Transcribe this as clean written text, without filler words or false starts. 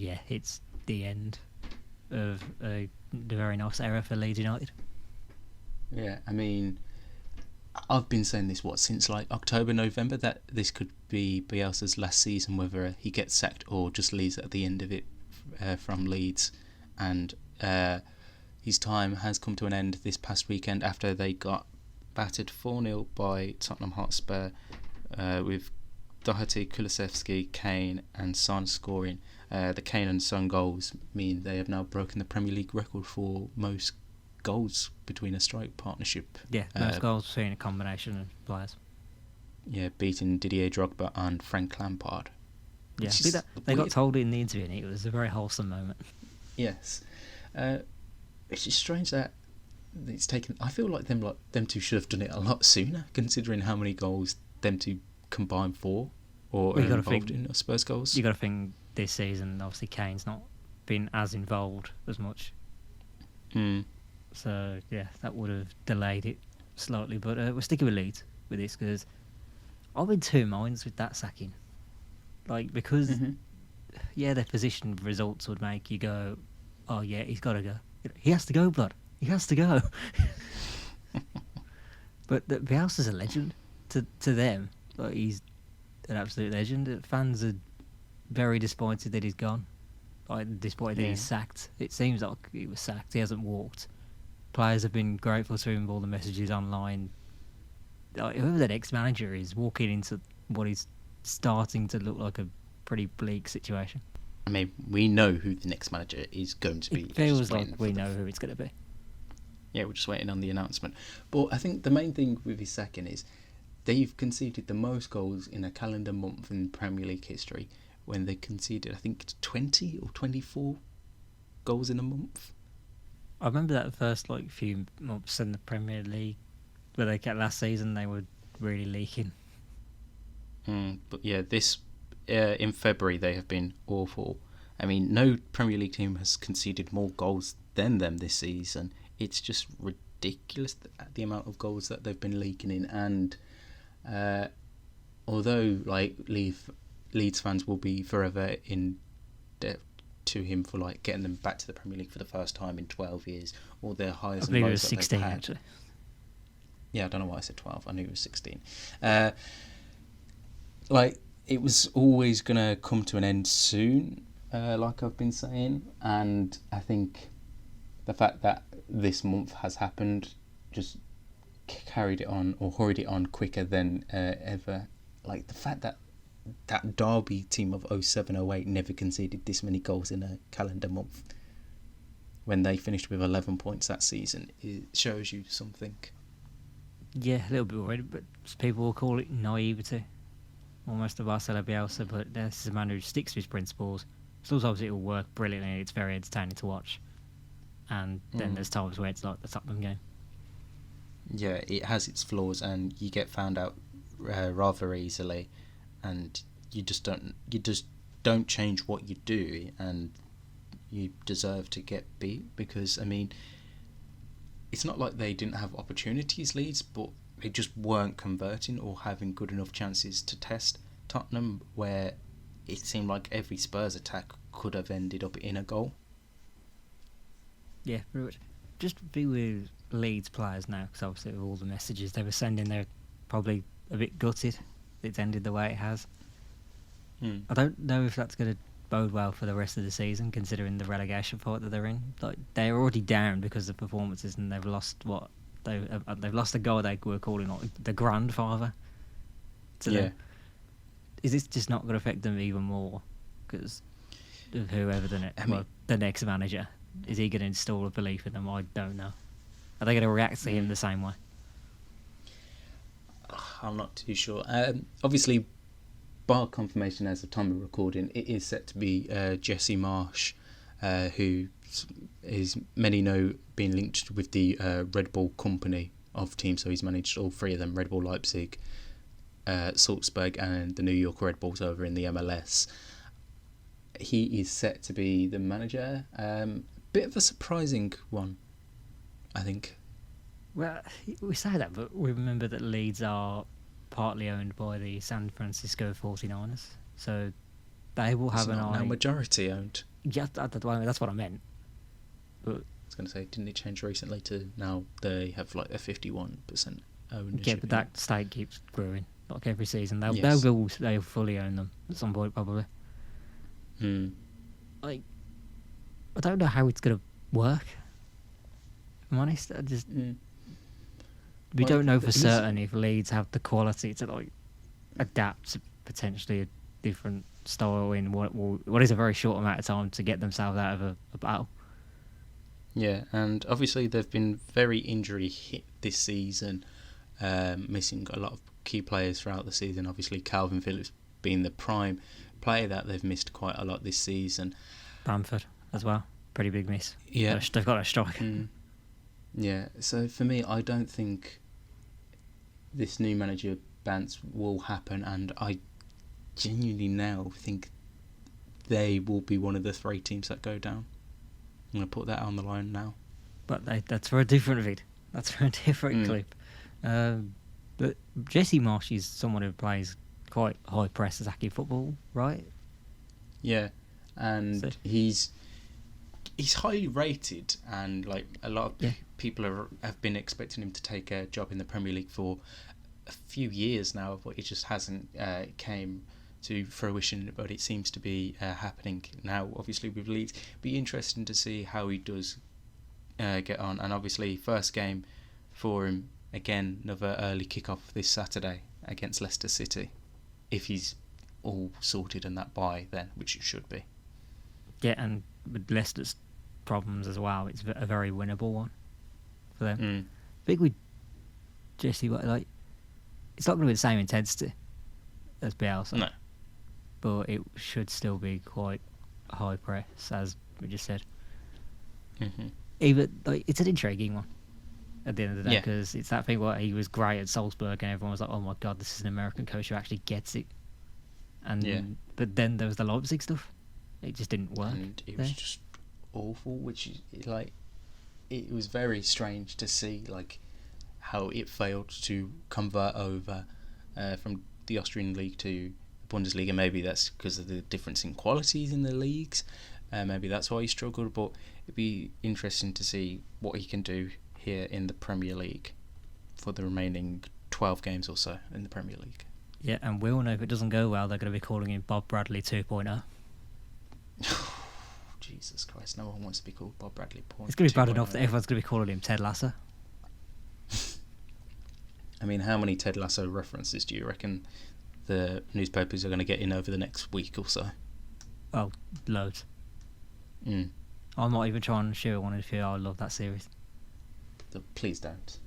yeah, it's the end of a very nice era for Leeds United. Yeah, I mean, I've been saying this since like October, November, that this could be Bielsa's last season, whether he gets sacked or just leaves at the end of it from Leeds, and his time has come to an end this past weekend after they got battered 4-0 by Tottenham Hotspur, with Doherty, Kulusevski, Kane and Son scoring. The Kane and Son goals mean they have now broken the Premier League record for most goals between a strike partnership. Yeah, most goals between a combination of players. Yeah, beating Didier Drogba and Frank Lampard. Yeah, they got told in the interview, and it was a very wholesome moment. Yes, it's just strange that it's taken. I feel like them two should have done it a lot sooner, considering how many goals them two combined for or are involved in Spurs goals. You got to think this season, obviously Kane's not been as involved as much. So yeah, that would have delayed it slightly. But we're sticking with Leeds with this because I'm in two minds with that sacking. Like, because their position results would make you go, oh yeah, he's got to go. He has to go, blood. He has to go. But Bielsa's a legend to them. Like, he's an absolute legend. Fans are very disappointed that he's gone. Like, disappointed that he's sacked. It seems like he was sacked. He hasn't walked. Players have been grateful to him with all the messages online. Like, whoever the next manager is, walking into what is starting to look like a pretty bleak situation. I mean, we know who the next manager is going to be. It feels like we know who it's going to be. Yeah, we're just waiting on the announcement. But I think the main thing with his sacking is they've conceded the most goals in a calendar month in Premier League history, when they conceded, I think, 20 or 24 goals in a month. I remember that first few months in the Premier League, where they kept last season, they were really leaking. But yeah, this in February they have been awful. I mean, no Premier League team has conceded more goals than them this season. It's just ridiculous the amount of goals that they've been leaking in. And although Leeds fans will be forever in debt to him for getting them back to the Premier League for the first time in 12 years, or their highest and lows that they've had. I believe it was 16 actually. Yeah, I don't know why I said 12. I knew it was 16. It was always going to come to an end soon, like I've been saying. And I think the fact that this month has happened just carried it on, or hurried it on quicker than ever. Like, the fact that Derby team of 07-08 never conceded this many goals in a calendar month, when they finished with 11 points that season, it shows you something. Yeah, a little bit worried, but people will call it naivety, almost, of Marcelo Bielsa. But this is a man who sticks to his principles. Still, obviously, it will work brilliantly. It's very entertaining to watch. And then there's times where it's like the Tottenham game. Yeah, it has its flaws, and you get found out rather easily, and you just don't change what you do, and you deserve to get beat. Because, I mean, it's not like they didn't have opportunities, Leeds, but they just weren't converting or having good enough chances to test Tottenham, where it seemed like every Spurs attack could have ended up in a goal. Yeah, pretty much. Just be with Leeds players now, because obviously with all the messages they were sending, they're probably a bit gutted it's ended the way it has. I don't know if that's going to bode well for the rest of the season, considering the relegation fight that they're in. Like, they're already down because of performances, and they've lost they've lost a goal they were calling the grandfather to them. Is this just not going to affect them even more because of whoever the next manager? Is he going to install a belief in them? I don't know. Are they going to react to him the same way? I'm not too sure. Obviously, bar confirmation as of time of recording, it is set to be Jesse Marsch, who is, many know, being linked with the Red Bull company of teams. So he's managed all three of them: Red Bull Leipzig, Salzburg, and the New York Red Bulls over in the MLS. He is set to be the manager. Bit of a surprising one, I think. Well, we say that, but we remember that Leeds are partly owned by the San Francisco 49ers, so they will have an eye. Now majority owned. Yeah, that's what I meant. But I was going to say, didn't it change recently to now they have like a 51% ownership? yeah, but that stake keeps growing. Like every season, Yes. they'll fully own them at some point probably. Like, I don't know how it's gonna work. If I'm honest, we Like, don't know for he's- certain if Leeds have the quality to like adapt to potentially a different style in what is a very short amount of time to get themselves out of a battle. Yeah, and obviously they've been very injury hit this season, missing a lot of key players throughout the season. Obviously, Calvin Phillips being the prime player that they've missed quite a lot this season. Bamford as well, pretty big miss. Yeah. They've got a striker. Yeah, so for me, I don't think this new manager bounce will happen, and I genuinely now think they will be one of the 3 teams that go down. I'm going to put that on the line now. But that's for a different vid. That's for a different clip. But Jesse Marsch is someone who plays quite high press attacking football, right? Yeah, and So- he's highly rated, and like a lot of people have been expecting him to take a job in the Premier League for a few years now, but it just hasn't came to fruition. But it seems to be happening now. Obviously, with Leeds, be interesting to see how he does get on. And obviously, first game for him again, another early kickoff this Saturday against Leicester City, if he's all sorted and that by then, which it should be. Yeah, and with Leicester's problems as well, it's a very winnable one for them. I think with Jesse, like, it's not going to be the same intensity as Bielsa. No. But it should still be quite high press, as we just said. Even like, it's an intriguing one at the end of the day, because it's that thing where he was great at Salzburg and everyone was like, oh my god, this is an American coach who actually gets it. And but then there was the Leipzig stuff. It just didn't work. And it was just awful, which is like, it was very strange to see like how it failed to convert over from the Austrian league to Bundesliga. Maybe that's because of the difference in qualities in the leagues. Maybe that's why he struggled. But it'd be interesting to see what he can do here in the Premier League for the remaining 12 games or so in the Premier League. Yeah, and we all know if it doesn't go well, they're going to be calling him Bob Bradley 2.0. Jesus Christ, no one wants to be called Bob Bradley. It's going to be bad enough that everyone's going to be calling him Ted Lasso. I mean, how many Ted Lasso references do you reckon the newspapers are going to get in over the next week or so? Oh, loads. I'm not even trying to show one if I love that series. Please don't.